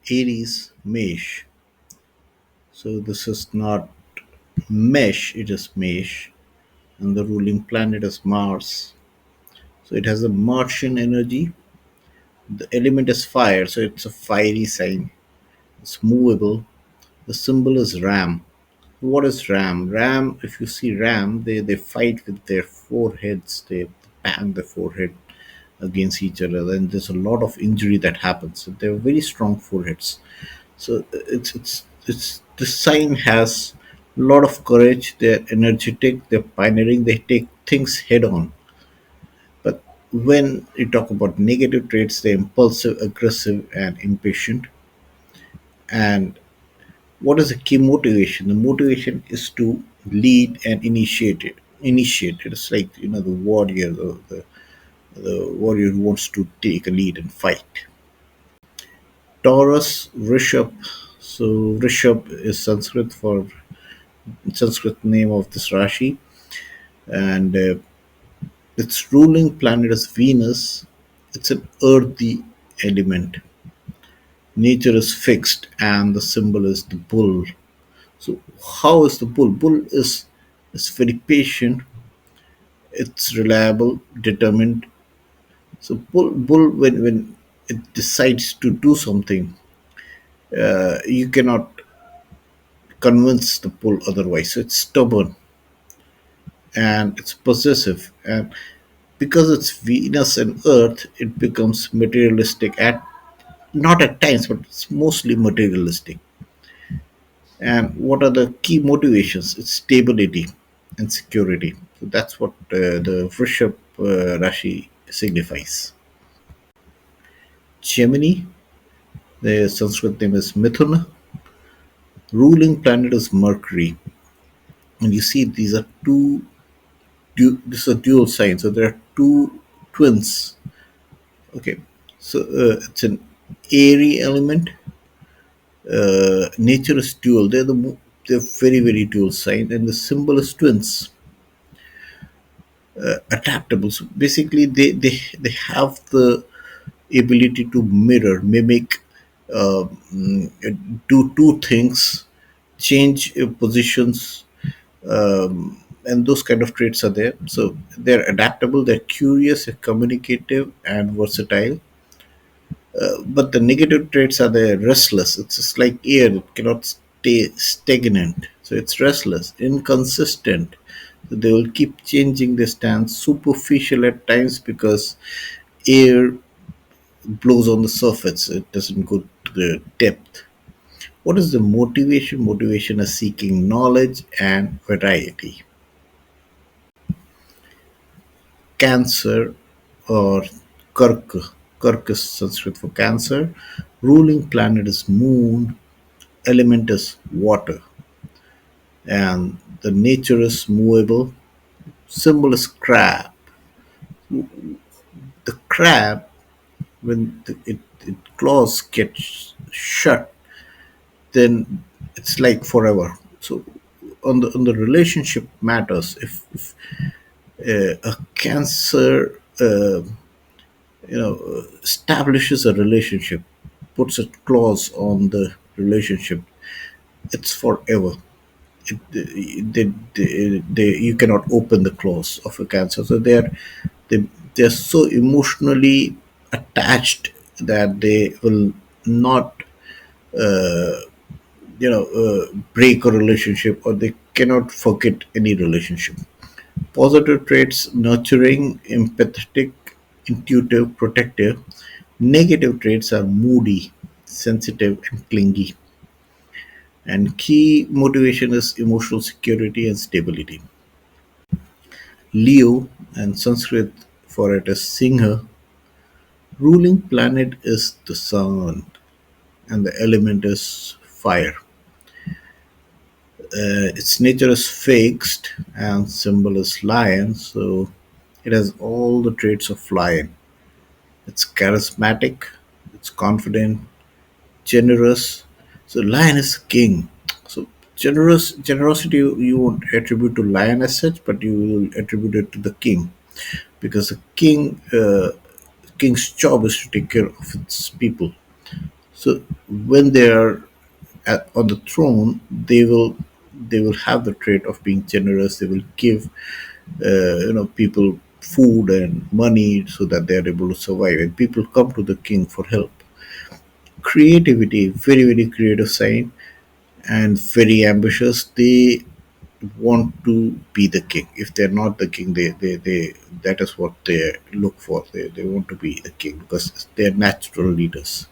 Aries, Mesh. So this is not Mesh, it is Mesh, and the ruling planet is Mars. So it has a Martian energy. The element is fire, so it's a fiery sign. It's movable. The symbol is ram. What is ram? Ram, if you see ram, they fight with their foreheads. They bang the forehead against each other. Then there's a lot of injury that happens. So they're very strong foreheads. So it's this sign has a lot of courage. They're energetic. They're pioneering. They take things head on. But when you talk about negative traits, they're impulsive, aggressive, and impatient. And what is the key motivation? The motivation is to lead and initiate it. Initiate it. It's like the warrior, the warrior who wants to take a lead and fight. Taurus, Rishabh. So Rishabh is Sanskrit name of this Rashi, and its ruling planet is Venus. It's an earthy element. Nature is fixed, and the symbol is the bull. So how is the bull? Bull is very patient. It's reliable, determined. So bull when it decides to do something, you cannot convince the bull otherwise. So it's stubborn and it's possessive, and because it's Venus and Earth, it becomes materialistic at not at times, but it's mostly materialistic. And what are the key motivations? It's stability and security. So that's what the Vrishab Rashi signifies. Gemini, the Sanskrit name is Mithuna. Ruling planet is Mercury. And you see, these are this is a dual sign. So there are two twins. Okay. So it's an airy element. Nature is dual. They're very, very dual sign. And the symbol is twins. Adaptable. So basically, they have the ability to mirror, mimic, uh, mm, do two things, change positions, and those kind of traits are there. So they're adaptable, they're curious, they're communicative, and versatile. But the negative traits are the restless. It's just like air; it cannot stay stagnant. So it's restless, inconsistent. So they will keep changing their stance, superficial at times because air blows on the surface. It doesn't go to the depth. What is the motivation? Motivation is seeking knowledge and variety. Cancer or Kark. Kark is Sanskrit for Cancer. Ruling planet is Moon. Element is water. And the nature is movable. Symbol is crab. The crab, when it claws get shut, then it's like forever. So on the relationship matters. If a cancer establishes a relationship, puts a clause on the relationship, it's forever. You cannot open the clause of a cancer. So they they're so emotionally attached that they will not break a relationship, or they cannot forget any relationship. Positive traits: nurturing, empathetic, intuitive, protective. Negative traits are moody, sensitive, and clingy. And key motivation is emotional security and stability. Leo, and Sanskrit for it is Singha. Ruling planet is the sun, and the element is fire. Its nature is fixed, and symbol is lion. So it has all the traits of lion. It's charismatic, it's confident, generous. So lion is king. So generosity you won't attribute to lion as such, but you will attribute it to the king, because the king's job is to take care of its people. So when they are on the throne, they will have the trait of being generous. They will give people food and money so that they are able to survive. And people come to the king for help. Creativity, very very creative sign, and very ambitious. They want to be the king. If they're not the king, they that is what they look for. They want to be the king because they're natural leaders.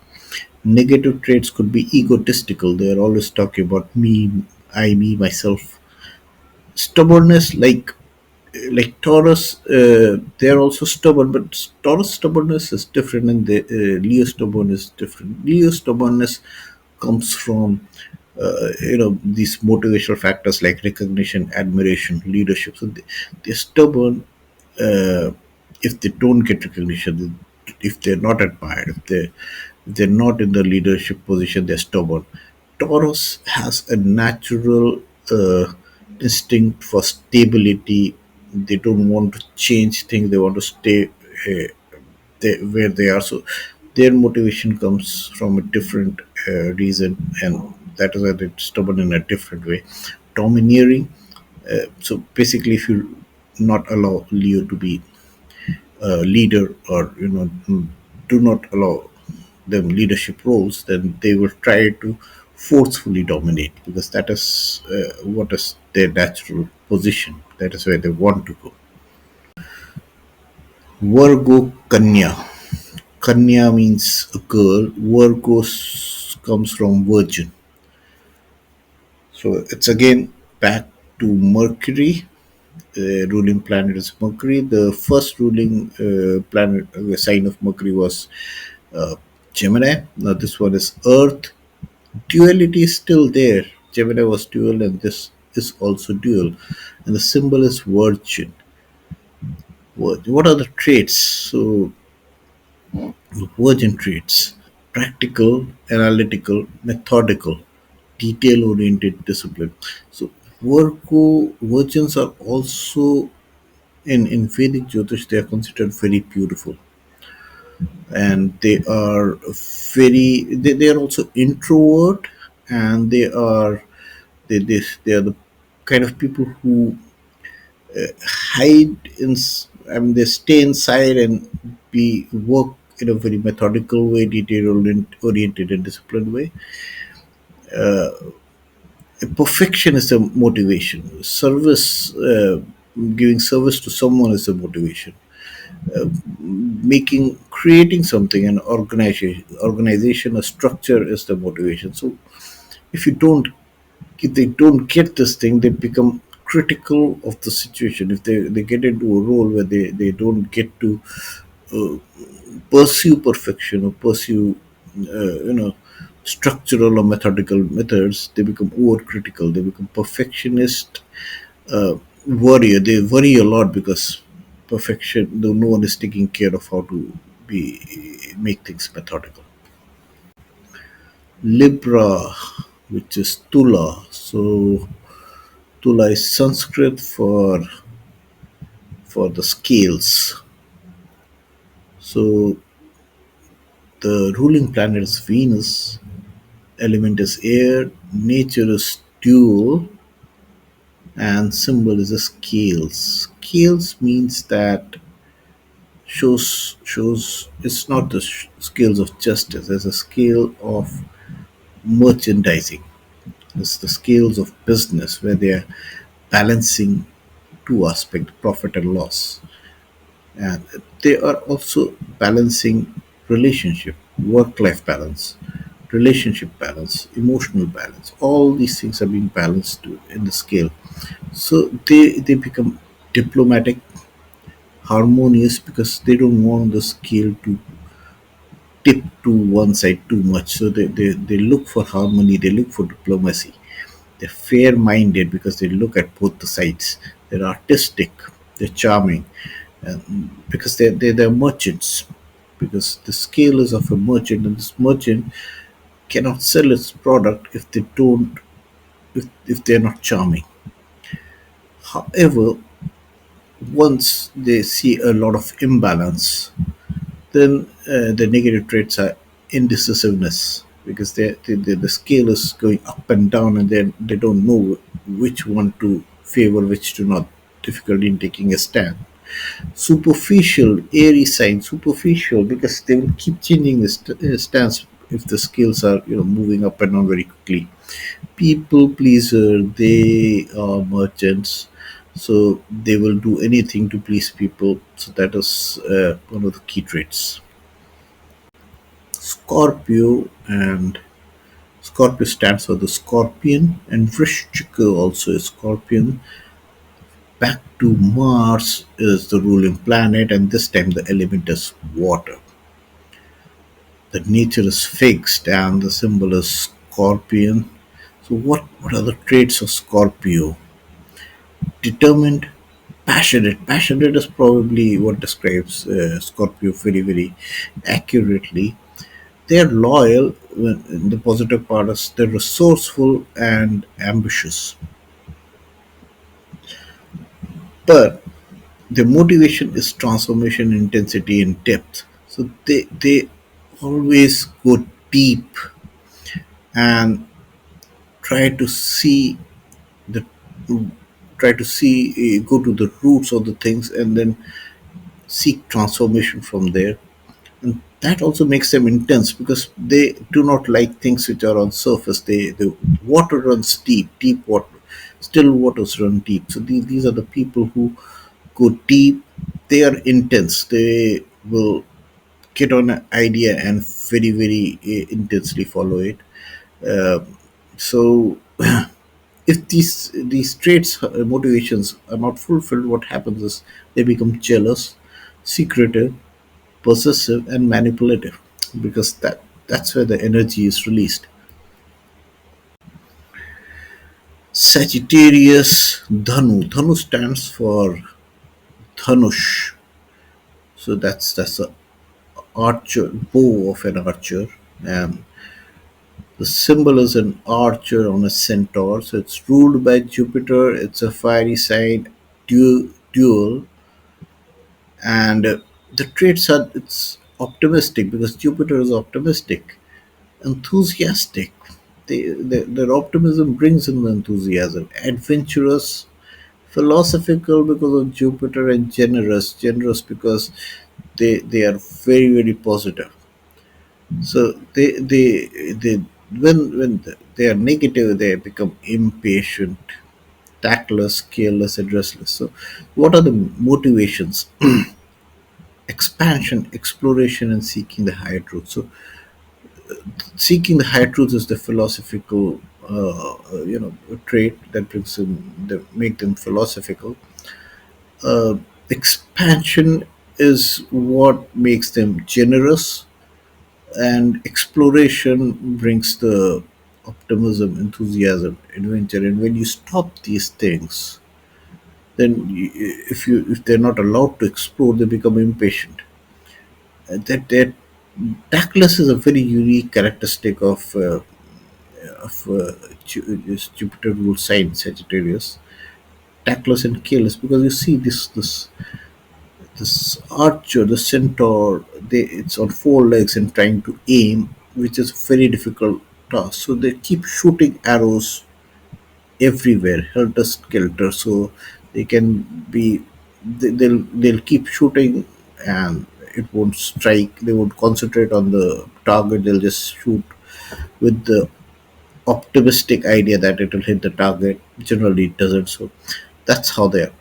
Negative traits could be egotistical. They're always talking about me, I, me, myself. Stubbornness, like Taurus, they're also stubborn, but Taurus stubbornness is different, and the Leo stubbornness is different. Leo stubbornness comes from these motivational factors like recognition, admiration, leadership. So they're stubborn uh, if they don't get recognition, if they're not admired, if they're not in the leadership position, they're stubborn. Taurus has a natural instinct for stability. They don't want to change things. They want to stay where they are. So their motivation comes from a different reason, and that is why they're stubborn in a different way. Domineering. So basically, if you not allow Leo to be leader, or do not allow them leadership roles, then they will try to forcefully dominate, because that is what is their natural position. That is where they want to go. Virgo, Kanya. Kanya means a girl. Virgo comes from virgin. So it's again back to Mercury. Ruling planet is Mercury. The first ruling planet sign of Mercury was uh, Gemini. Now this one is Earth. Duality is still there. Gemini was dual, and this is also dual. And the symbol is Virgin. What are the traits? So Virgin traits: practical, analytical, methodical, detail oriented discipline. So Virgo virgins are also in Vedic Jyotish, they are considered very beautiful, and they are also introvert, and they are the kind of people who hide I mean, they stay inside and be work in a very methodical way, detail oriented and disciplined way. Perfection is a motivation. Giving service to someone is a motivation. Creating something, an organization, a structure is the motivation. So if you don't if they don't get this thing, they become critical of the situation. If they get into a role where they don't get to uh, pursue perfection, or pursue structural or methodical methods, they become overcritical, they become perfectionist. They worry a lot because perfection, though no one is taking care of how to be make things methodical. Libra, which is Tula. So Tula is Sanskrit for the scales. So the ruling planet is Venus, element is air, nature is dual, and symbol is a scales. Scales means that shows it's not the scales of justice. There's a scale of merchandising. It's the scales of business where they're balancing two aspects, profit and loss. And they are also balancing relationship, work-life balance, relationship balance, emotional balance. All these things are being balanced in the scale. So they become diplomatic, harmonious, because they don't want the scale to tip to one side too much. So they look for harmony, they look for diplomacy. They're fair minded because they look at both the sides. They're artistic, they're charming, because they're merchants. Because the scale is of a merchant, and this merchant cannot sell its product if they're not charming. However, once they see a lot of imbalance, then the negative traits are indecisiveness. because the scale is going up and down, and then they don't know which one to favor, which to not. Difficulty in taking a stand. Superficial, airy sign, superficial, because they will keep changing the stance if the scales are moving up and down very quickly. People pleaser, they are merchants, so they will do anything to please people. So that is one of the key traits. Scorpio, and Scorpio stands for the scorpion, and Vrishchika also is scorpion. Back to Mars is the ruling planet, and this time the element is water. The nature is fixed, and the symbol is scorpion. So, what are the traits of Scorpio? Determined, passionate. Passionate is probably what describes Scorpio very, very accurately. They are loyal. The positive part is they're resourceful and ambitious. But their motivation is transformation, intensity, and depth. So they always go deep and try to see the try to see go to the roots of the things, and then seek transformation from there. And that also makes them intense because they do not like things which are on surface. The water runs deep water, still waters run deep. So these are the people who go deep. They are intense. They will get on an idea and very, very intensely follow it. Uh, so if these traits, motivations are not fulfilled, what happens is they become jealous, secretive, possessive, and manipulative, because that's where the energy is released. Sagittarius, Dhanu stands for Dhanush. So that's a archer, bow of an archer, and the symbol is an archer on a centaur. So it's ruled by Jupiter. It's a fiery sign, dual, and the traits are, it's optimistic because Jupiter is optimistic, enthusiastic. Their optimism brings in the enthusiasm. Adventurous, philosophical because of Jupiter, and generous because they are very, very positive. So they when they are negative, they become impatient, tactless, careless, and restless. So, what are the motivations? Expansion, exploration, and seeking the higher truth. So, seeking the higher truth is the philosophical, trait that brings them, that make them philosophical. Expansion is what makes them generous, and exploration brings the optimism, enthusiasm, adventure. And when you stop these things, then if they're not allowed to explore, they become impatient. That tactless is a very unique characteristic of this Jupiter ruled sign Sagittarius. Tactless and careless, because you see this archer, the centaur, it's on four legs and trying to aim, which is a very difficult task. So they keep shooting arrows everywhere, helter skelter. So they can be, they'll keep shooting, and it won't strike. They won't concentrate on the target. They'll just shoot with the optimistic idea that it will hit the target. Generally, it doesn't. So that's how they are.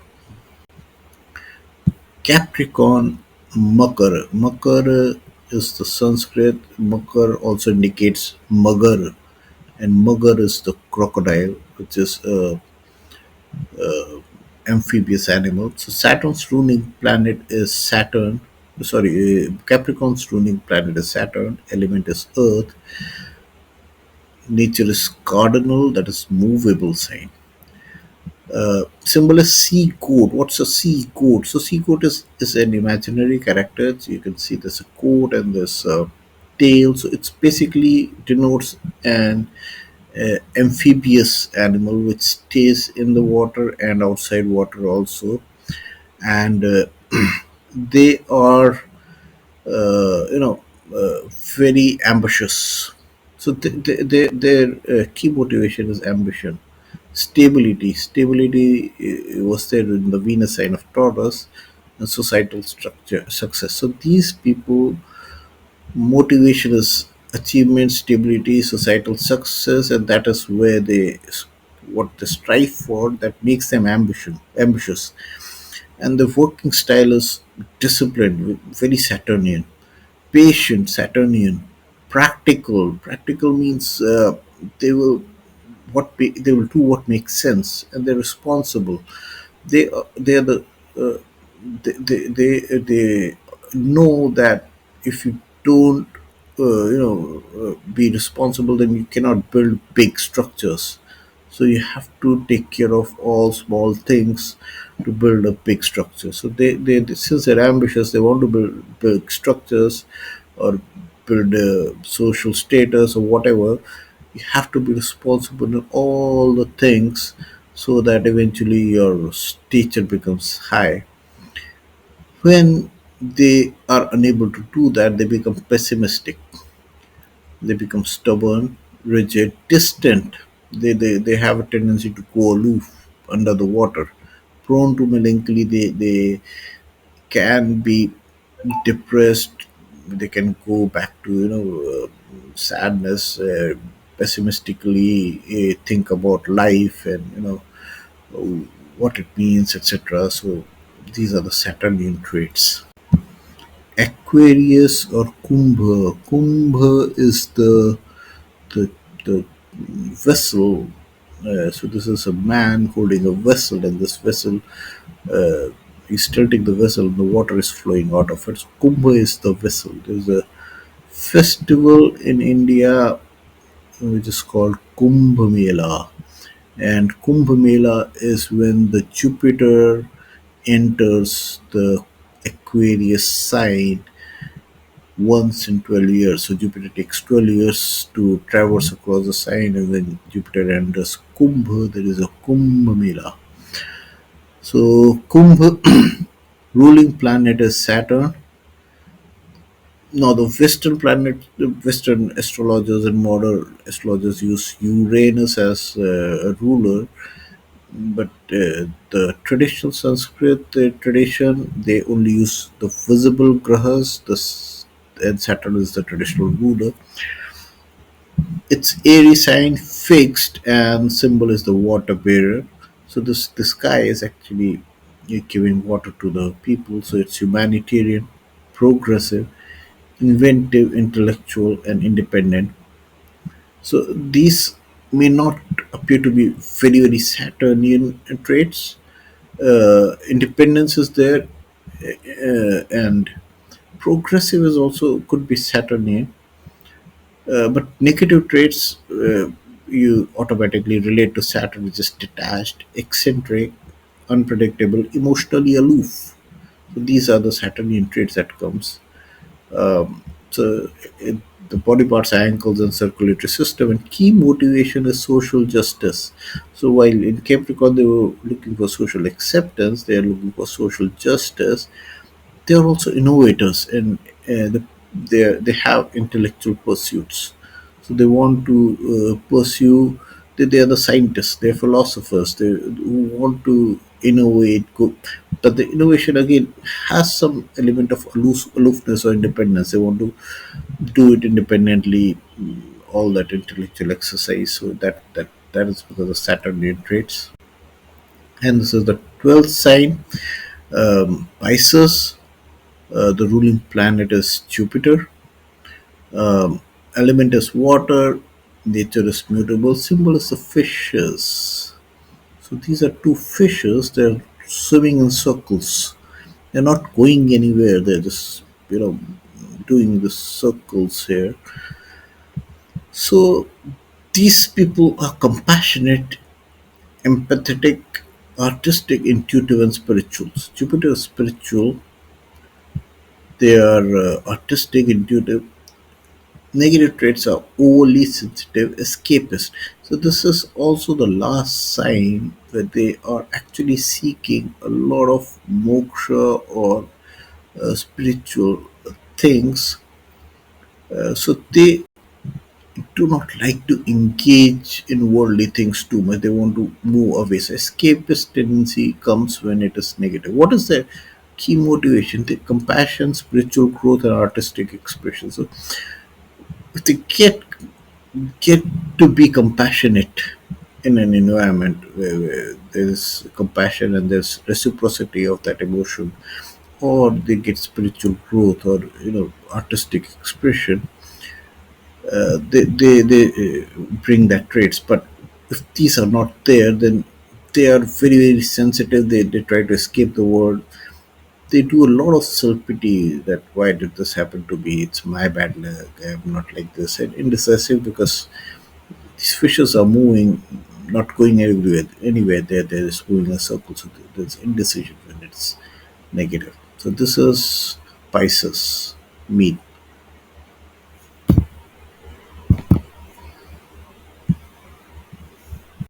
Capricorn, Makar. Makar is the Sanskrit. Makar also indicates Magar, and Magar is the crocodile, which is a amphibious animal. So Saturn's ruling planet is Saturn. Sorry, Capricorn's ruling planet is Saturn. Element is Earth. Nature is cardinal, that is movable sign. Symbol is sea goat. What's a sea goat? So sea goat is an imaginary character. So you can see there's a coat and there's a tail. So it's basically denotes an amphibious animal which stays in the water and outside water also, and they are very ambitious. So their key motivation is ambition, stability was there in the Venus sign of Taurus, and societal structure, success. So these people motivation is achievement, stability, societal success, and that is where they what they strive for. That makes them ambitious, and the working style is disciplined, very Saturnian, patient, Saturnian, practical. Practical means they will they will do what makes sense, and they're responsible. They are the uh, they know that if you don't be responsible, then you cannot build big structures. So you have to take care of all small things to build a big structure. So since they're ambitious, they want to build big structures or build a social status or whatever. You have to be responsible in all the things so that eventually your stature becomes high. When they are unable to do that, they become pessimistic, they become stubborn, rigid, distant. They have a tendency to go aloof under the water, prone to melancholy. They can be depressed, they can go back to sadness, pessimistically think about life and what it means, etc. So these are the Saturnian traits. Aquarius or Kumbha is the the vessel. So this is a man holding a vessel, and this vessel, uh, he's tilting the vessel, and the water is flowing out of it. So Kumbha is the vessel. There's a festival in India which is called Kumbh Mela, and Kumbh Mela is when the Jupiter enters the Aquarius sign once in 12 years. So Jupiter takes 12 years to traverse across the sign, and when Jupiter enters Kumbh, there is a Kumbh Mela. So Kumbh ruling planet is Saturn. Now the the Western astrologers and modern astrologers use Uranus as a ruler, but the traditional Sanskrit tradition, they only use the visible grahas. And Saturn is the traditional ruler. Its airy sign fixed, and symbol is the water bearer. So this guy is actually giving water to the people. So it's humanitarian, progressive, inventive, intellectual, and independent. So these may not appear to be very Saturnian traits. Independence is there, and progressive is also could be Saturnian. But negative traits, you automatically relate to Saturn, which is detached, eccentric, unpredictable, emotionally aloof. So these are the Saturnian traits that comes. So it, the body parts, ankles, and circulatory system, and key motivation is social justice. So while in Capricorn they were looking for social acceptance, they are looking for social justice. They are also innovators, and they have intellectual pursuits. So they want to pursue. They are the scientists. They are philosophers. They who want to innovate. But the innovation again has some element of aloofness or independence. They want to do it independently. All that intellectual exercise. So that is because of Saturnian traits. And this is the 12th sign, Pisces. The ruling planet is Jupiter. Um, Element is water. Nature is mutable. Symbol is the fishes. So these are two fishes. They're swimming in circles. They're not going anywhere. They're just doing the circles here. So these people are compassionate, empathetic, artistic, intuitive, and spirituals. Jupiter is spiritual. They are artistic, intuitive. Negative traits are overly sensitive, escapist. So this is also the last sign that they are actually seeking a lot of moksha or spiritual things. So they do not like to engage in worldly things too much. They want to move away. So escapist tendency comes when it is negative. What is their key motivation? The compassion, spiritual growth, and artistic expression. So if they get to be compassionate in an environment where there's compassion and there's reciprocity of that emotion, or they get spiritual growth or artistic expression, they bring that traits. But if these are not there, then they are very very sensitive. They try to escape the world. They do a lot of self-pity, that why did this happen to me, it's my bad luck, I'm not like this, and indecisive because these fishes are moving, not going anywhere. They're just moving in a circle. So there's indecision when it's negative. So this is Pisces meet.